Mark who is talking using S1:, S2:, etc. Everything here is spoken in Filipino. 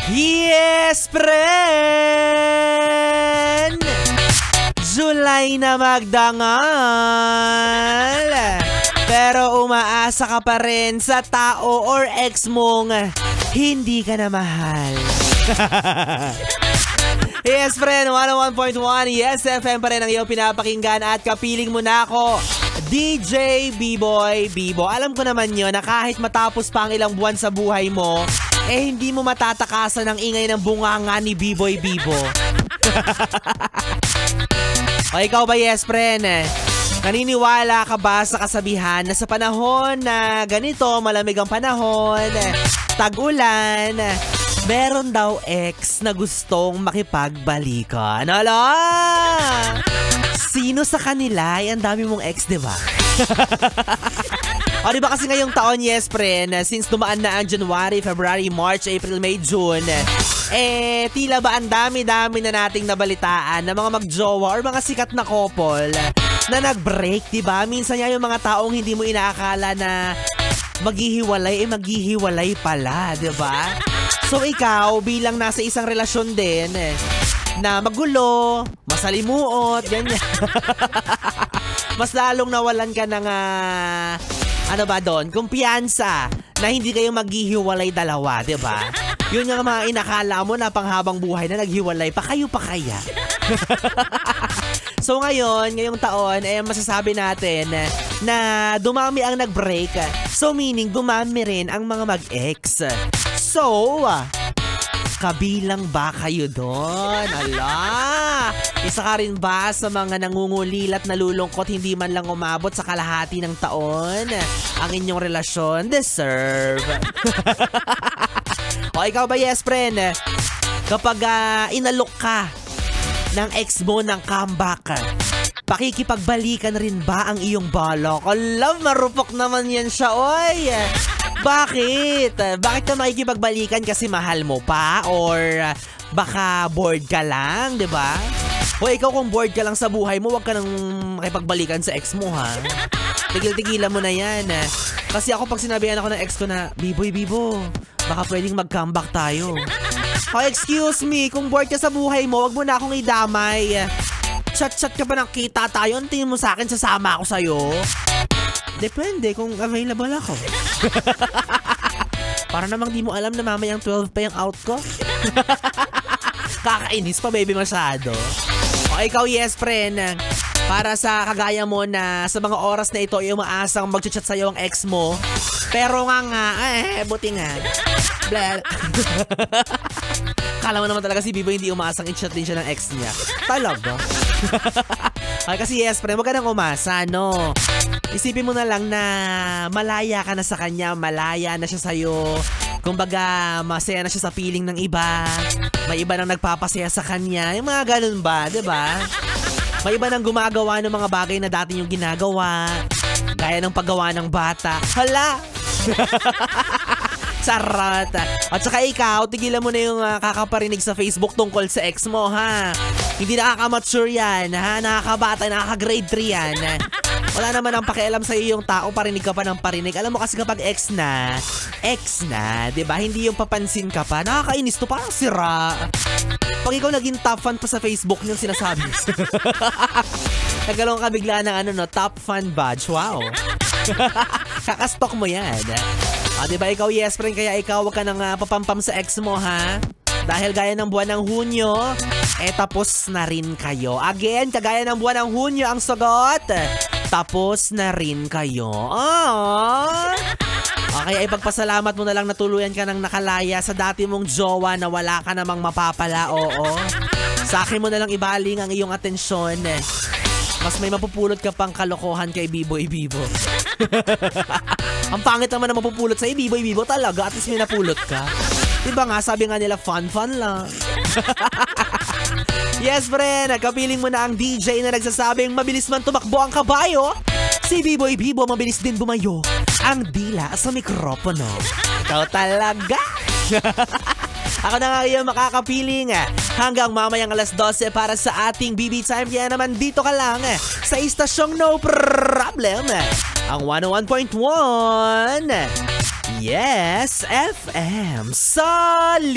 S1: Yes, friend! July na magdangal. Pero umaasa ka pa rin sa tao or ex mong hindi ka na mahal. Yes, friend, 101.1 Yes FM pa rin ang iyong pinapakinggan at kapiling mo na ako, DJ B-Boy Bibo. Alam ko naman yun na kahit matapos pa ang ilang buwan sa buhay mo, hindi mo matatakasan ang ingay ng bunganga ni B-Boy Bibo. O ikaw ba, yes, friend? Naniniwala ka ba sa kasabihan na sa panahon na ganito, malamig ang panahon, tag-ulan, meron daw ex na gustong makipagbalikan? Ala! Sino sa kanila? Ang dami mong ex, diba? O diba kasi ngayong taon, yes, friend, since dumaan na ang January, February, March, April, May, June, tila ba ang dami-dami na nating nabalitaan na mga magjowa or mga sikat na couple na nag-break, diba? Minsan yung mga taong hindi mo inaakala na maghihiwalay, maghihiwalay pala, diba? So ikaw, bilang nasa isang relasyon din, na magulo, masalimuot, ganyan. Mas lalong nawalan ka ng, ano ba doon, kumpiyansa na hindi kayo maghihiwalay dalawa, diba? Yun yung mga inakala mo na panghabang buhay na naghiwalay pa, kayo pa kaya? So ngayong taon, masasabi natin na dumami ang nag-break. So meaning, dumami rin ang mga mag-ex. So, kabilang ba kayo doon? Ala! Isa ka rin ba sa mga nangungulilat na lulungkot hindi man lang umabot sa kalahati ng taon? Ang inyong relasyon deserve. O ikaw ba, yes, friend? Kapag inalok ka ng ex mo ng comeback, pakikipagbalikan rin ba ang iyong balak? Alam, marupok naman yan siya, oy! Bakit? Bakit ka makikipagbalikan? Kasi mahal mo pa? Or baka bored ka lang, di ba? O ikaw kung bored ka lang sa buhay mo, wag ka nang makipagbalikan sa ex mo, ha? Tigil-tigilan mo na yan. Kasi ako pag sinabihan ako ng ex ko na, Biboy, Bibo, baka pwedeng mag-comeback tayo. Oh, excuse me, kung bored ka sa buhay mo, wag mo na akong idamay. Chat-chat ka pa ng kita tayo, ang tingin mo sa akin, sasama ako sa'yo? Depende kung available ako. Para namang di mo alam na mamayang 12 pa yung out ko. Kakainis pa, baby, masyado. O ikaw, yes, friend, para sa kagaya mo na sa mga oras na ito ay umaasang mag-chat sa'yo ang ex mo, pero nga, buti nga. Blah. Kala mo naman talaga si Bibo hindi umaasang i-chat din siya ng ex niya. Talaga? Ay, kasi yes, friend, wag ka nang umasa, no? Isipin mo na lang na malaya ka na sa kanya, malaya na siya sa'yo. Kumbaga, masaya na siya sa feeling ng iba. May iba nang nagpapasaya sa kanya. Yung mga ganun ba, diba? May iba nang gumagawa ng mga bagay na dati yung ginagawa. Gaya ng paggawa ng bata. Hala! Charot! At saka ikaw, tigilan mo na yung kakaparinig sa Facebook tungkol sa ex mo, ha? Hindi nakaka-mature yan, ha? Nakakabata, nakaka-grade 3 yan. Wala naman ang pakialam sa'yo yung tao, parinig ka pa ng parinig. Alam mo kasi kapag ex na, diba? Hindi yung papansin ka pa. Nakakainis to, parang sira. Pag ikaw naging top fan pa sa Facebook yung sinasabi. Nagkalong ka bigla ng top fan badge. Wow. Kakastok mo yan. Diba ikaw, yes, friend, kaya ikaw wag ka nang papampam sa ex mo, ha? Dahil gaya ng buwan ng Hunyo, tapos na rin kayo. Again, kagaya ng buwan ng Hunyo ang sagot. Tapos na rin kayo. Kaya ipagpasalamat mo na lang na tuluyan ka ng nakalaya sa dati mong jowa na wala ka namang mapapala, oo. Sa akin mo na lang ibaling ang iyong atensyon. Mas may mapupulot ka pang kalokohan kay Biboy Bibo. Ang pangit naman na mapupulot sa Biboy Bibo talaga, at least may napulot ka. Diba nga, sabi nga nila, fun lang. Yes, friend, kapiling mo na ang DJ na nagsasabing mabilis man tumakbo ang kabayo. Si Biboy Bibo mabilis din bumayo ang dila sa mikropono. Ikaw talaga. Ako na nga yung makakapiling hanggang mamayang alas 12 para sa ating BB Time. Kaya naman dito ka lang sa istasyong No Problem, ang 101.1 Yes, FM. Solid!